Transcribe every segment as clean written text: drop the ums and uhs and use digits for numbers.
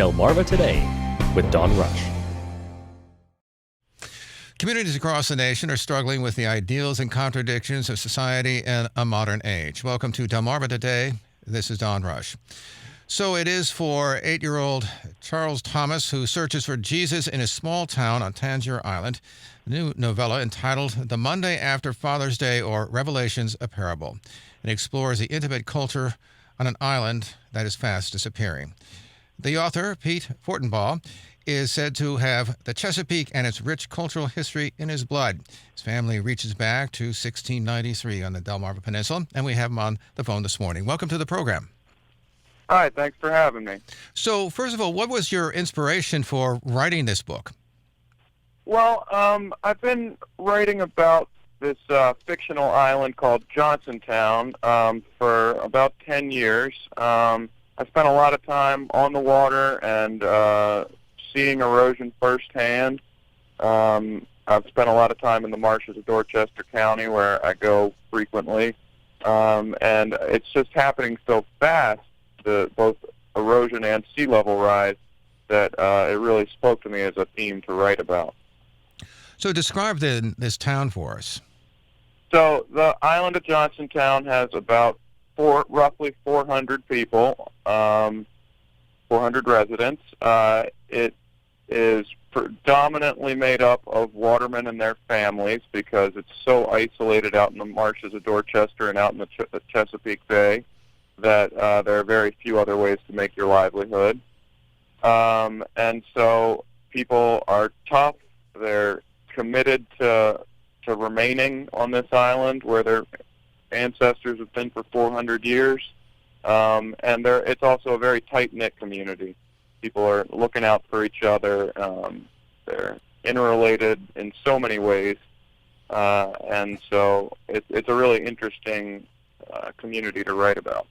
Delmarva Today with Don Rush. Communities across the nation are struggling with the ideals and contradictions of society in a modern age. Welcome to Delmarva Today. This is Don Rush. So it is for 8-year-old Charles Thomas, who searches for Jesus in a small town on Tangier Island. A new novella entitled The Monday After Father's Day, or Revelations, a Parable. It explores the intimate culture on an island that is fast disappearing. The author, Pete Fortenbaugh, is said to have the Chesapeake and its rich cultural history in his blood. His family reaches back to 1693 on the Delmarva Peninsula, and we have him on the phone this morning. Welcome to the program. Hi, thanks for having me. So, first of all, what was your inspiration for writing this book? Well, I've been writing about this fictional island called Johnsontown for about 10 years. I spent a lot of time on the water and seeing erosion firsthand. I've spent a lot of time in the marshes of Dorchester County, where I go frequently, and it's just happening so fast, both erosion and sea level rise, that it really spoke to me as a theme to write about. So describe this town for us. So the island of Johnsontown has about roughly 400 people, 400 residents. It is predominantly made up of watermen and their families because it's so isolated out in the marshes of Dorchester and out in the Chesapeake Bay that there are very few other ways to make your livelihood. And so people are tough. They're committed to remaining on this island where their ancestors have been for 400 years. And it's also a very tight-knit community. People are looking out for each other. They're interrelated in so many ways. And so it's a really interesting community to write about.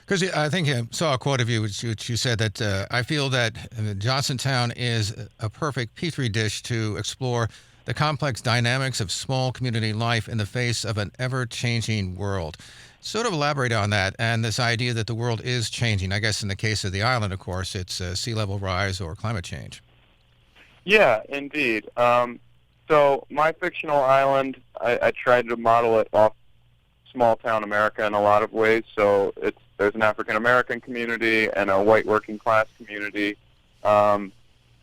Because I think I saw a quote of you which you said that I feel that Johnsontown is a perfect petri dish to explore the complex dynamics of small community life in the face of an ever-changing world. Sort of elaborate on that and this idea that the world is changing. I guess in the case of the island, of course, it's sea level rise or climate change. Yeah, indeed. So my fictional island, I tried to model it off small town America in a lot of ways. So there's an African American community and a white working class community,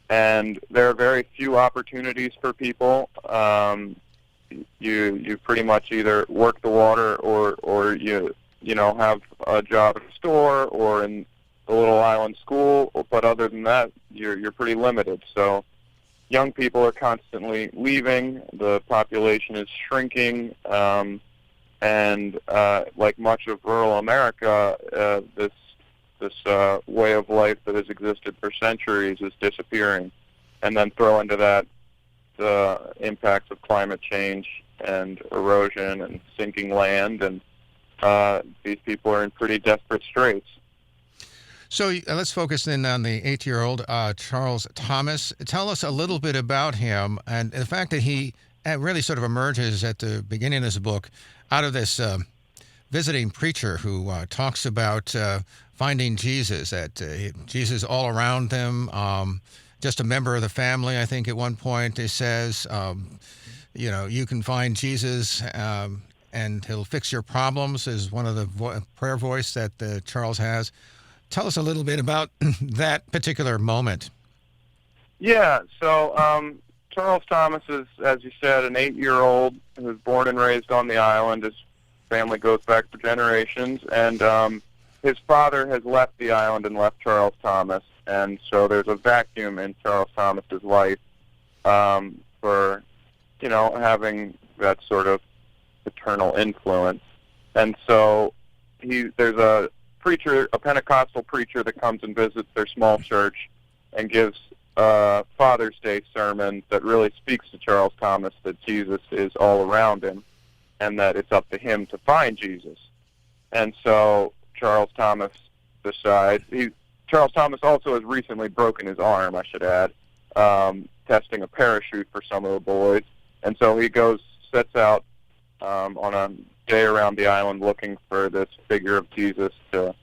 and there are very few opportunities for people. You pretty much either work the water or you have a job at a store or in the little island school. But other than that, you're pretty limited. So young people are constantly leaving. The population is shrinking. And like much of rural America, this way of life that has existed for centuries is disappearing. And then throw into that the impacts of climate change and erosion and sinking land, and these people are in pretty desperate straits. So let's focus in on the 8-year-old Charles Thomas. Tell us a little bit about him and the fact that he really sort of emerges at the beginning of this book out of this visiting preacher who talks about finding Jesus, that Jesus all around them, just a member of the family. I think at one point it says, you can find Jesus and he'll fix your problems is one of the prayer voice that Charles has. Tell us a little bit about that particular moment. Yeah, so Charles Thomas is, as you said, an 8-year-old who was born and raised on the island. His family goes back for generations, and his father has left the island and left Charles Thomas, and so there's a vacuum in Charles Thomas's life for, having that sort of paternal influence. And so there's a preacher, a Pentecostal preacher, that comes and visits their small church and gives Father's Day sermon that really speaks to Charles Thomas, that Jesus is all around him and that it's up to him to find Jesus. And so Charles Thomas decides, Charles Thomas also has recently broken his arm, I should add, testing a parachute for some of the boys. And so he sets out on a day around the island looking for this figure of Jesus to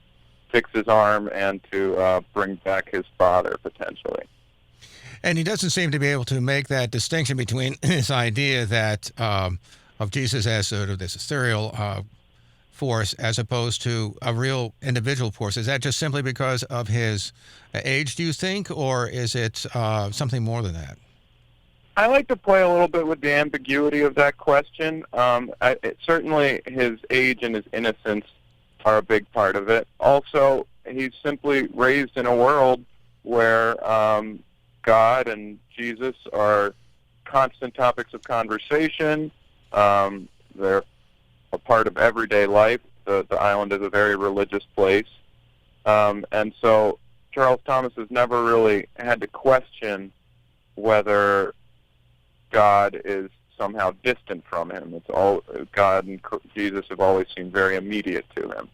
fix his arm and to bring back his father, potentially. And he doesn't seem to be able to make that distinction between this idea that of Jesus as sort of this ethereal force as opposed to a real individual force. Is that just simply because of his age, do you think, or is it something more than that? I like to play a little bit with the ambiguity of that question. Certainly his age and his innocence are a big part of it. Also, he's simply raised in a world where God and Jesus are constant topics of conversation. They're a part of everyday life. The island is a very religious place. And so Charles Thomas has never really had to question whether God is somehow distant from him. It's all God and Jesus have always seemed very immediate to him.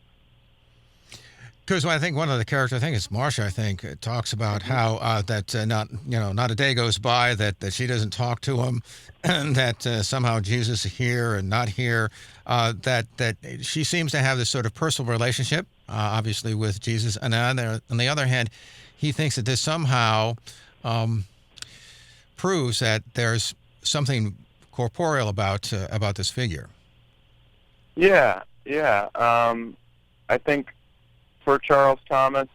Because I think one of the characters, I think it's Marcia, I think, talks about how that not a day goes by that she doesn't talk to him, and that somehow Jesus is here and not here. That she seems to have this sort of personal relationship, obviously, with Jesus. And on the other hand, he thinks that this somehow proves that there's something corporeal about this figure. Yeah. I think for Charles Thomas,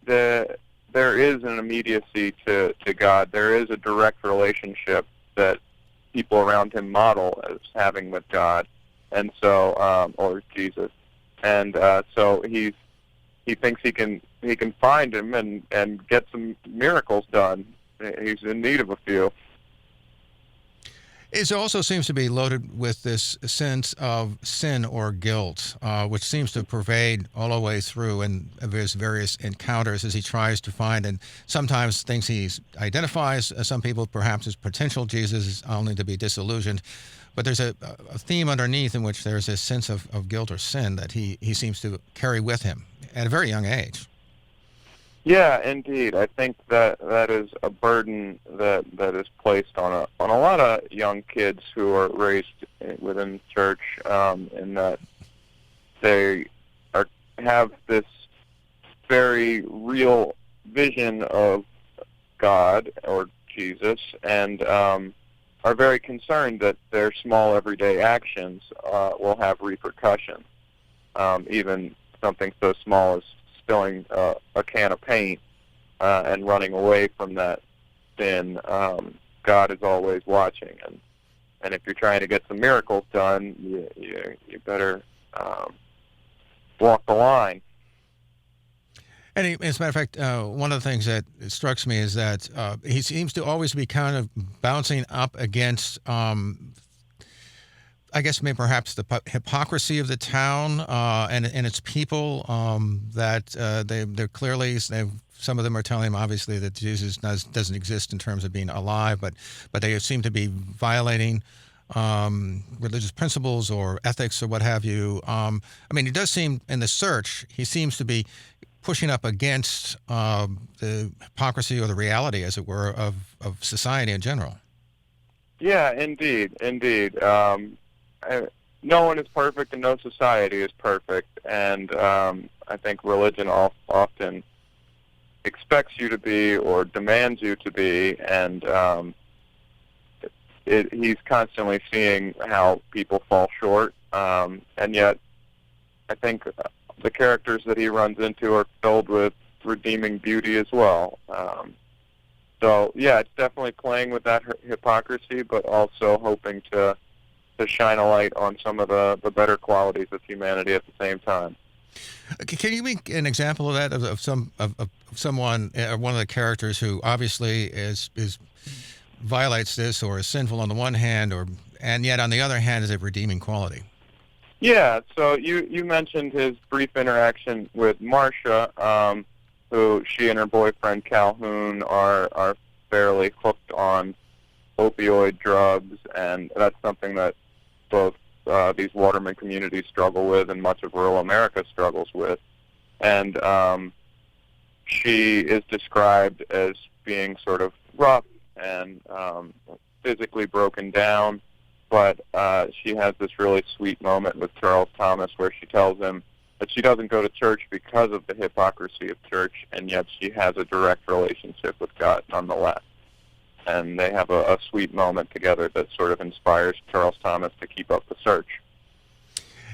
there is an immediacy to God. There is a direct relationship that people around him model as having with God, and so or Jesus, and so he thinks he can find him and get some miracles done. He's in need of a few. It also seems to be loaded with this sense of sin or guilt, which seems to pervade all the way through in his various encounters as he tries to find, and sometimes things he identifies some people perhaps as potential Jesus, only to be disillusioned. But there's a theme underneath in which there's a sense of guilt or sin that he seems to carry with him at a very young age. Yeah, indeed. I think that is a burden that is placed on a lot of young kids who are raised within the church, in that they have this very real vision of God or Jesus, and are very concerned that their small everyday actions will have repercussions, even something so small as spilling a can of paint and running away from that sin. God is always watching, and if you're trying to get some miracles done, you better walk the line. And as a matter of fact, one of the things that strikes me is that he seems to always be kind of bouncing up against, I guess maybe perhaps the hypocrisy of the town and its people. That they're clearly some of them are telling him obviously that Jesus doesn't exist in terms of being alive, but they seem to be violating religious principles or ethics or what have you. I mean, it does seem in the search he seems to be pushing up against the hypocrisy or the reality, as it were, of society in general. Yeah, indeed. No one is perfect and no society is perfect, and I think religion often expects you to be or demands you to be, and he's constantly seeing how people fall short, and yet I think the characters that he runs into are filled with redeeming beauty as well. So yeah, it's definitely playing with that hypocrisy, but also hoping to shine a light on some of the better qualities of humanity at the same time. Can you make an example of that of someone, one of the characters who obviously is violates this or is sinful on the one hand, and yet on the other hand is a redeeming quality? Yeah, so you mentioned his brief interaction with Marcia, who she and her boyfriend Calhoun are fairly hooked on opioid drugs, and that's something that both these waterman communities struggle with and much of rural America struggles with. And she is described as being sort of rough and physically broken down, but she has this really sweet moment with Charles Thomas where she tells him but she doesn't go to church because of the hypocrisy of church, and yet she has a direct relationship with God nonetheless. And they have a sweet moment together that sort of inspires Charles Thomas to keep up the search.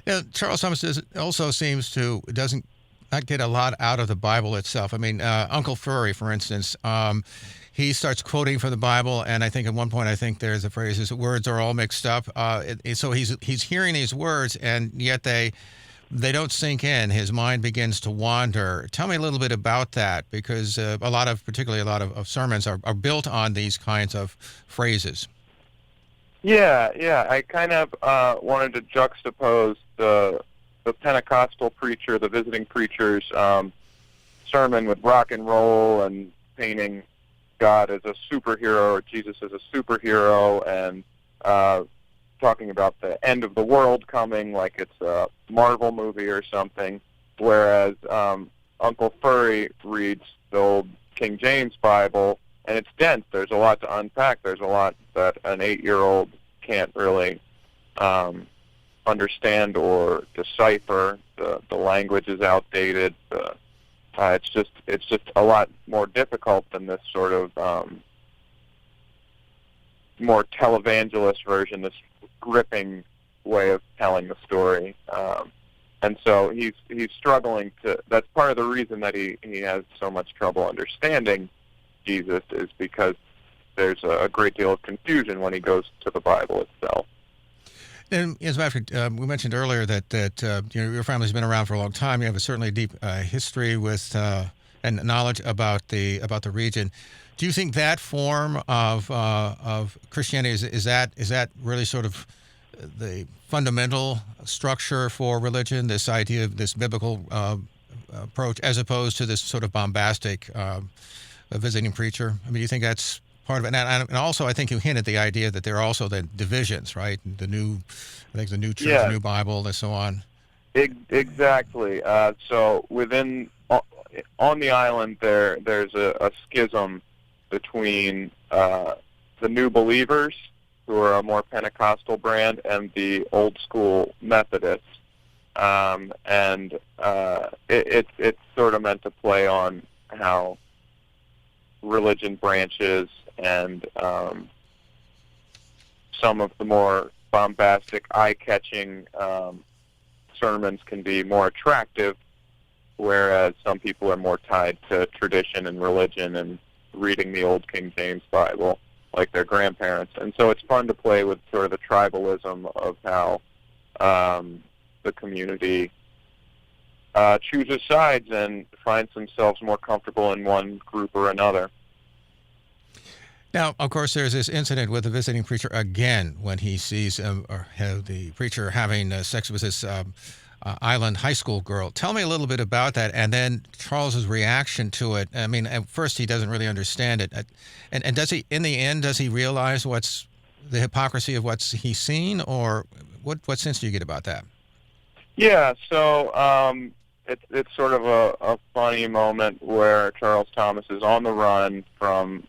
Yeah, Charles Thomas also seems to doesn't not get a lot out of the Bible itself. I mean, Uncle Furry, for instance, he starts quoting from the Bible, and I think at one point, I think there's a phrase: "His words are all mixed up." So he's hearing these words, and yet they don't sink in. His mind begins to wander. Tell me a little bit about that, because particularly a lot of sermons are built on these kinds of phrases. Yeah. I kind of wanted to juxtapose the Pentecostal preacher, the visiting preacher's sermon with rock and roll and painting God as a superhero or Jesus as a superhero, and talking about the end of the world coming like it's a Marvel movie or something, whereas Uncle Furry reads the old King James Bible, and it's dense. There's a lot to unpack. There's a lot that an 8-year-old can't really understand or decipher. The language is outdated. It's just a lot more difficult than this sort of more televangelist version, this gripping way of telling the story. And so he's struggling to. That's part of the reason that he has so much trouble understanding Jesus, is because there's a great deal of confusion when he goes to the Bible itself. And as a matter of fact, we mentioned earlier that your family's been around for a long time. You have certainly a deep history with and knowledge about the region. Do you think that form of Christianity is that really sort of the fundamental structure for religion? This idea of this biblical approach, as opposed to this sort of bombastic visiting preacher. I mean, do you think that's part of it? And also, I think you hinted the idea that there are also the divisions, right? The new church, the new Bible, and so on. Exactly. So on the island, there's a schism between the new believers, who are a more Pentecostal brand, and the old school Methodists. And it's sort of meant to play on how religion branches, and some of the more bombastic, eye-catching sermons can be more attractive, whereas some people are more tied to tradition and religion and reading the old King James Bible like their grandparents. And so it's fun to play with sort of the tribalism of how the community chooses sides and finds themselves more comfortable in one group or another. Now, of course, there's this incident with the visiting preacher again when he sees the preacher having sex with this island high school girl. Tell me a little bit about that, and then Charles's reaction to it. I mean, at first he doesn't really understand it, and does he? In the end, does he realize what's the hypocrisy of what's he's seen, or what sense do you get about that? Yeah, so it's sort of a funny moment where Charles Thomas is on the run from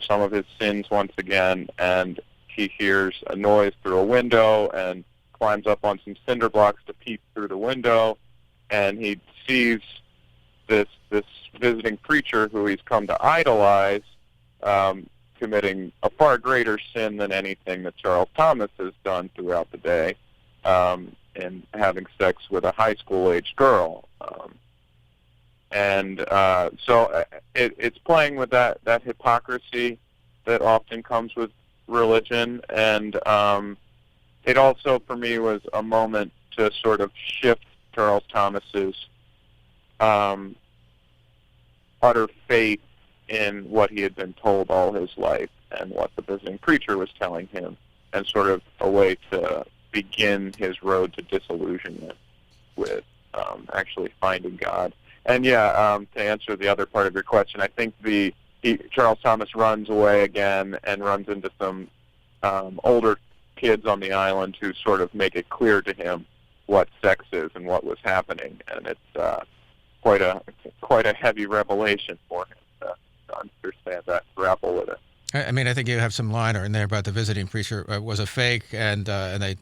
some of his sins once again, and he hears a noise through a window and climbs up on some cinder blocks to peep through the window, and he sees this visiting preacher who he's come to idolize committing a far greater sin than anything that Charles Thomas has done throughout the day, in having sex with a high school-aged girl. So it's playing with that hypocrisy that often comes with religion, and it also, for me, was a moment to sort of shift Charles Thomas's utter faith in what he had been told all his life and what the visiting preacher was telling him, and sort of a way to begin his road to disillusionment with actually finding God. And to answer the other part of your question, I think Charles Thomas runs away again and runs into some older kids on the island who sort of make it clear to him what sex is and what was happening, and it's quite a heavy revelation for him to understand that, grapple with it. I mean, I think you have some line in there about the visiting preacher was a fake, and they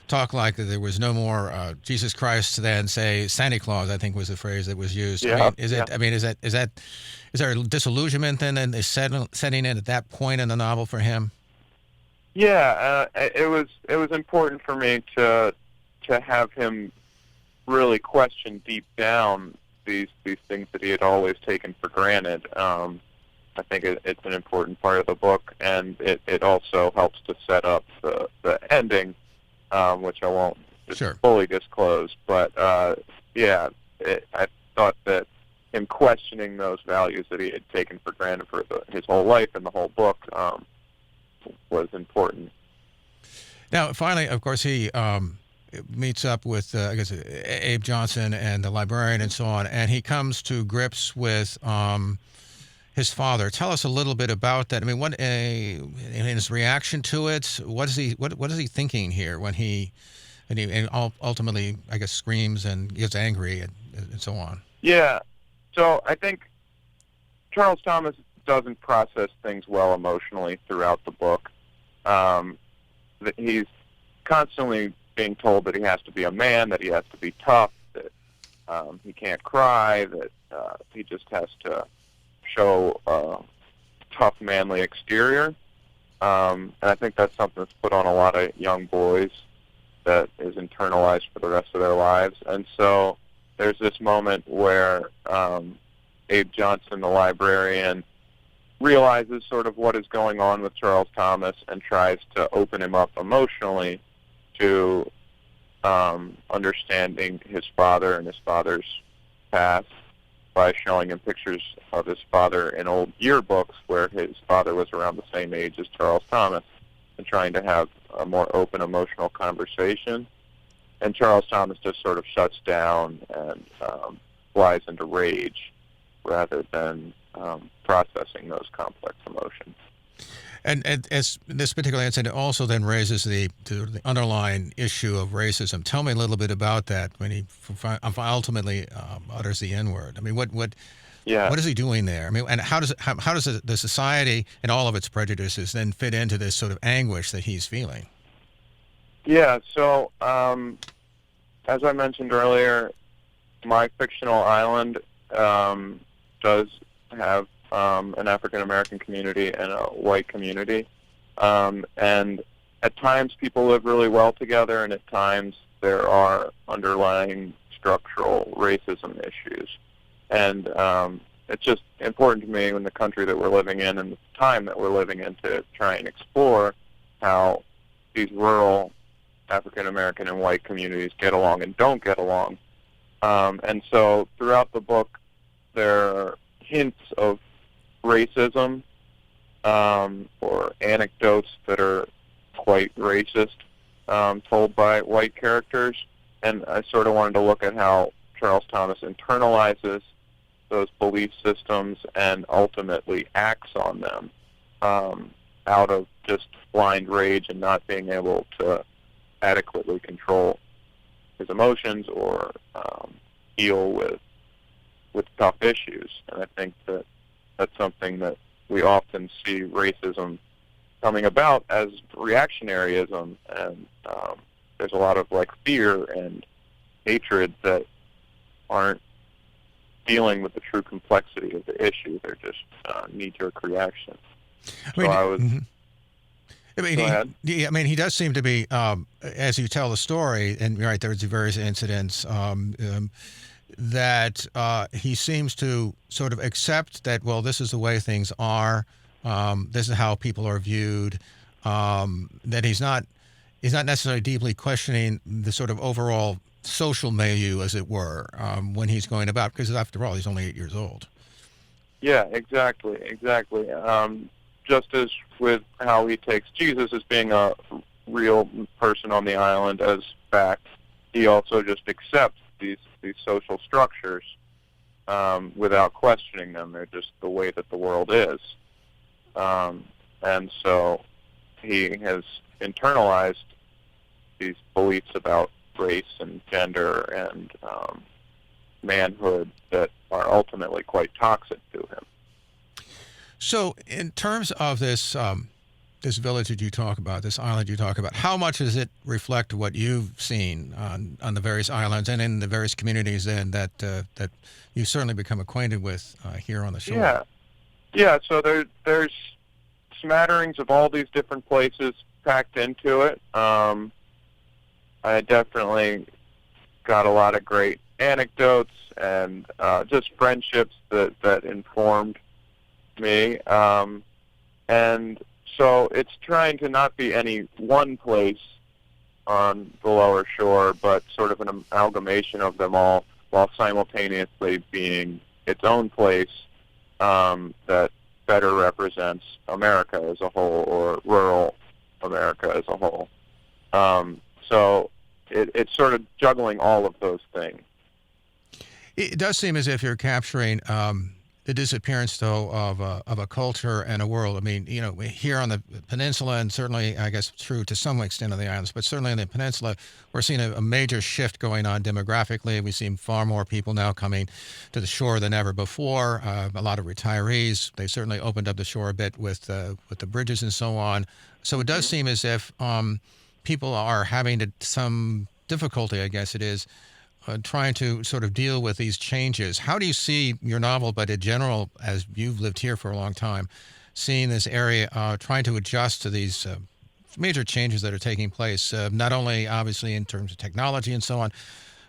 talk like there was no more Jesus Christ than, say, Santa Claus, I think was the phrase that was used. I Yeah, mean, is yeah. it? I mean, is there a disillusionment then is setting in at that point in the novel for him? Yeah, it was important for me to have him really question deep down these things that he had always taken for granted. I think it's an important part of the book, and it also helps to set up the ending, which I won't fully disclose. But I thought that him questioning those values that he had taken for granted for his whole life and the whole book was important. Now, finally, of course, he meets up with, I guess, Abe Johnson and the librarian and so on, and he comes to grips with his father. Tell us a little bit about that. I mean, in his reaction to it, what is he thinking here when he ultimately, I guess, screams and gets angry and so on? Yeah. So I think Charles Thomas doesn't process things well emotionally throughout the book. That he's constantly being told that he has to be a man, that he has to be tough, that he can't cry, that he just has to show a tough, manly exterior. And I think that's something that's put on a lot of young boys that is internalized for the rest of their lives. And so there's this moment where Abe Johnson, the librarian, realizes sort of what is going on with Charles Thomas and tries to open him up emotionally to understanding his father and his father's past by showing him pictures of his father in old yearbooks where his father was around the same age as Charles Thomas, and trying to have a more open emotional conversation. And Charles Thomas just sort of shuts down and flies into rage rather than processing those complex emotions. And as this particular incident also then raises the underlying issue of racism. Tell me a little bit about that when he ultimately utters the N-word. I mean, what is he doing there? I mean, and how does the society and all of its prejudices then fit into this sort of anguish that he's feeling? Yeah. So as I mentioned earlier, my fictional island does have an African American community and a white community, and at times people live really well together, and at times there are underlying structural racism issues. And it's just important to me in the country that we're living in and the time that we're living in to try and explore how these rural African American and white communities get along and don't get along. And so throughout the book, there are hints of racism or anecdotes that are quite racist told by white characters. And I sort of wanted to look at how Charles Thomas internalizes those belief systems and ultimately acts on them out of just blind rage and not being able to adequately control his emotions or deal with tough issues. And I think that that's something that we often see racism coming about as reactionaryism, and there's a lot of fear and hatred that aren't dealing with the true complexity of the issue. They're just knee-jerk reactions. I mean, he does seem to be, as you tell the story, and right, there's various incidents that he seems to sort of accept that, well, this is the way things are, this is how people are viewed, that he's not necessarily deeply questioning the sort of overall social milieu, as it were, when he's going about, because after all, he's only 8 years old. Yeah, exactly. Just as with how he takes Jesus as being a real person on the island as fact, he also just accepts these social structures without questioning them. They're just the way that the world is. And so he has internalized these beliefs about race and gender and manhood that are ultimately quite toxic to him. So in terms of this this village that you talk about, this island you talk about, how much does it reflect what you've seen on the various islands and in the various communities then that you certainly become acquainted with here on the shore? Yeah, yeah. So there's smatterings of all these different places packed into it. I definitely got a lot of great anecdotes and just friendships that informed me. And so it's trying to not be any one place on the lower shore, but sort of an amalgamation of them all while simultaneously being its own place that better represents America as a whole, or rural America as a whole. So it's sort of juggling all of those things. It does seem as if you're capturing the disappearance, though, of a culture and a world. I mean, here on the peninsula, and certainly, I guess, true to some extent on the islands, but certainly on the peninsula, we're seeing a major shift going on demographically. We see far more people now coming to the shore than ever before. A lot of retirees. They certainly opened up the shore a bit with the bridges and so on. So it does seem as if people are having some difficulty, I guess it is, trying to sort of deal with these changes. How do you see your novel, but in general, as you've lived here for a long time, seeing this area trying to adjust to these major changes that are taking place, not only obviously in terms of technology and so on,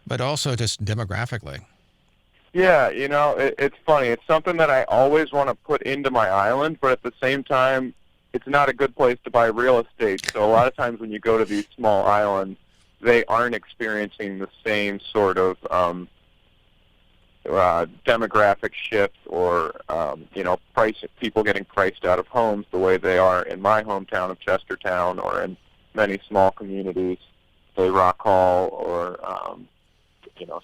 but also just demographically? Yeah, it's funny. It's something that I always want to put into my island, but at the same time, it's not a good place to buy real estate. So a lot of times when you go to these small islands, they aren't experiencing the same sort of demographic shift or people getting priced out of homes the way they are in my hometown of Chestertown or in many small communities, say Rock Hall or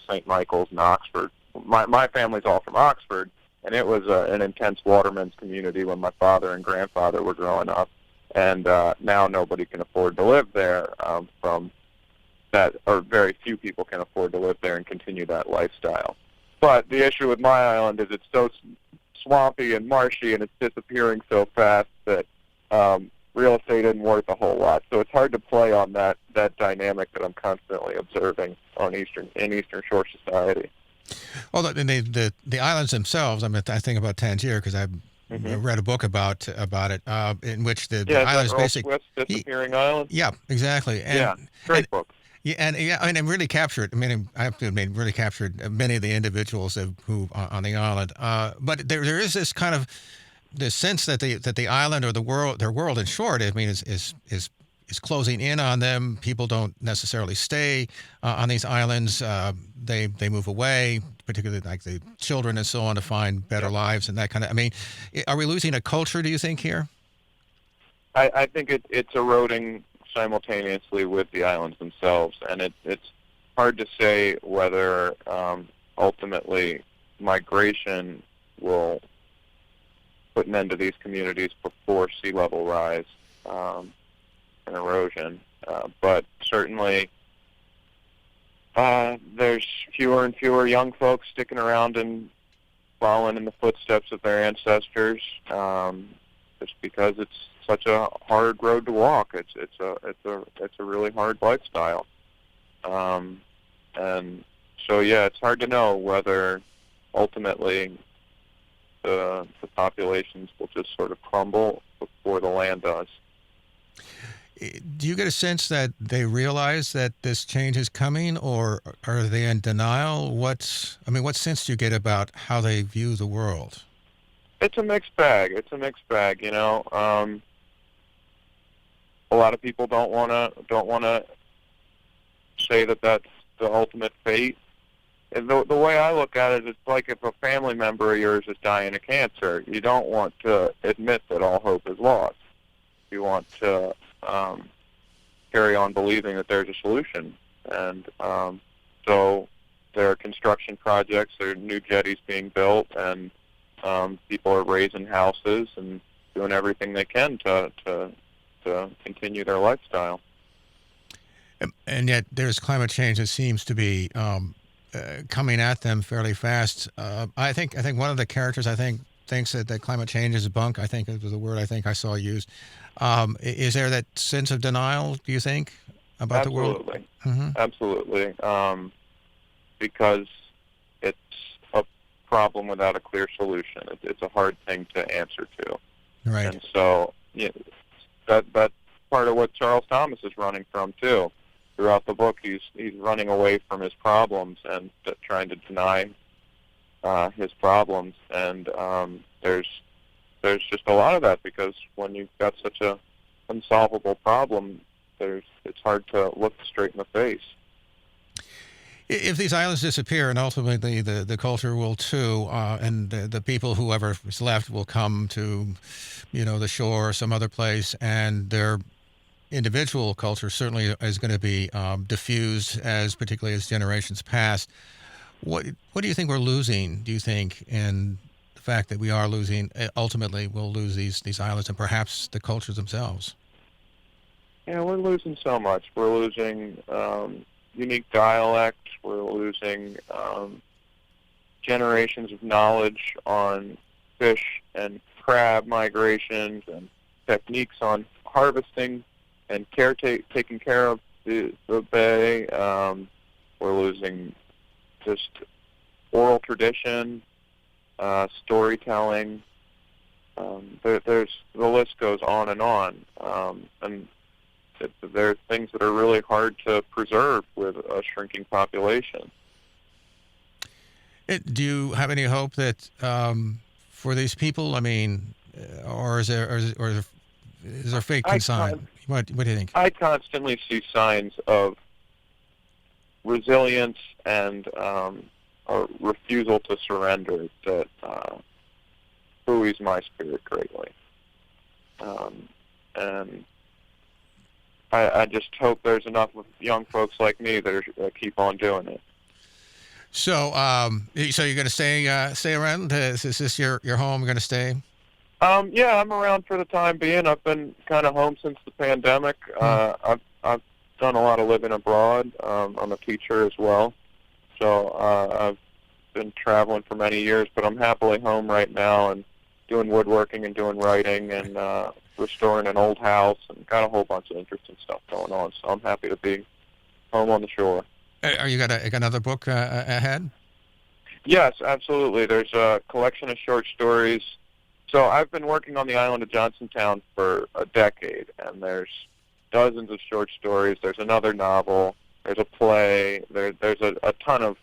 St. Michael's and Oxford. My family's all from Oxford, and it was an intense watermen's community when my father and grandfather were growing up, and now nobody can afford to live there from that, or very few people can afford to live there and continue that lifestyle. But the issue with my island is it's so swampy and marshy, and it's disappearing so fast that real estate isn't worth a whole lot. So it's hard to play on that dynamic that I'm constantly observing in Eastern Shore society. Well, the islands themselves. I mean, I think about Tangier because I've read a book about it, in which the island is basically disappearing island. Yeah, exactly. And, great book. Yeah, and really captured. I mean, I have to admit, really captured many of the individuals who on the island. But there is this kind of this sense that the island or their world, in short, I mean, is closing in on them. People don't necessarily stay on these islands. They move away, particularly like the children and so on, to find better lives and that kind of. I mean, are we losing a culture? Do you think here? I think it's eroding simultaneously with the islands themselves, and it's hard to say whether ultimately migration will put an end to these communities before sea level rise and erosion. But certainly there's fewer and fewer young folks sticking around and following in the footsteps of their ancestors, just because it's such a hard road to walk. It's a really hard lifestyle, and so it's hard to know whether ultimately the populations will just sort of crumble before the land does. Do you get a sense that they realize that this change is coming, or are they in denial? What sense do you get about how they view the world? It's a mixed bag. A lot of people don't want to say that that's the ultimate fate. And the way I look at it, it's like if a family member of yours is dying of cancer, you don't want to admit that all hope is lost. You want to carry on believing that there's a solution. And so there are construction projects, there are new jetties being built, and people are raising houses and doing everything they can to continue their lifestyle. And yet there's climate change that seems to be coming at them fairly fast. I think one of the characters thinks that climate change is bunk. I think it was a word I think I saw used. Is there that sense of denial, do you think, about the world? Absolutely. Mm-hmm. Absolutely. Because it's a problem without a clear solution. It's a hard thing to answer to. Right. And so that's part of what Charles Thomas is running from, too. Throughout the book, he's running away from his problems and trying to deny his problems. And there's just a lot of that, because when you've got such a unsolvable problem, it's hard to look straight in the face. If these islands disappear, and ultimately the culture will too, and the people, whoever is left, will come to, the shore or some other place, and their individual culture certainly is going to be diffused, particularly as generations pass. What do you think we're losing? Do you think in the fact that we are losing, ultimately we'll lose these islands and perhaps the cultures themselves? Yeah, we're losing so much. We're losing unique dialect. We're losing generations of knowledge on fish and crab migrations and techniques on harvesting and taking care of the bay. We're losing just oral tradition, storytelling. The list goes on, and there are things that are really hard to preserve with a shrinking population. Do you have any hope that for these people? I mean, or is there fake consign? What do you think? I constantly see signs of resilience and a refusal to surrender that buoys my spirit greatly. And I just hope there's enough of young folks like me that keep on doing it. So, so you're going to stay around? Is this your home? You're going to stay? Yeah, I'm around for the time being. I've been kind of home since the pandemic. I've done a lot of living abroad. I'm a teacher as well, so I've been traveling for many years. But I'm happily home right now and doing woodworking and doing writing and restoring an old house, and got a whole bunch of interesting stuff going on. So I'm happy to be home on the shore. Are you got another book ahead? Yes, absolutely. There's a collection of short stories. So I've been working on the island of Johnsontown for a decade, and there's dozens of short stories. There's another novel. There's a play. There's a ton of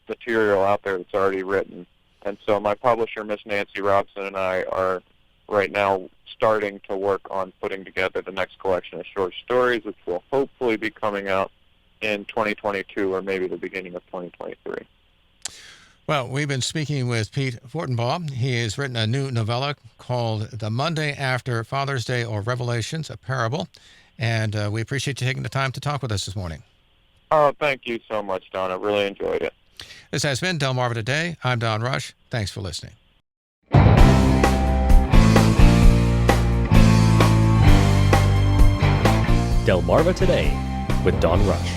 material out there that's already written. And so my publisher, Miss Nancy Robson, and I are right now starting to work on putting together the next collection of short stories, which will hopefully be coming out in 2022 or maybe the beginning of 2023. Well, we've been speaking with Pete Fortenbaugh. He has written a new novella called The Monday After Father's Day, or Revelations, a Parable. And we appreciate you taking the time to talk with us this morning. Oh, thank you so much, Don. I really enjoyed it. This has been Delmarva Today. I'm Don Rush. Thanks for listening. Delmarva Today with Don Rush.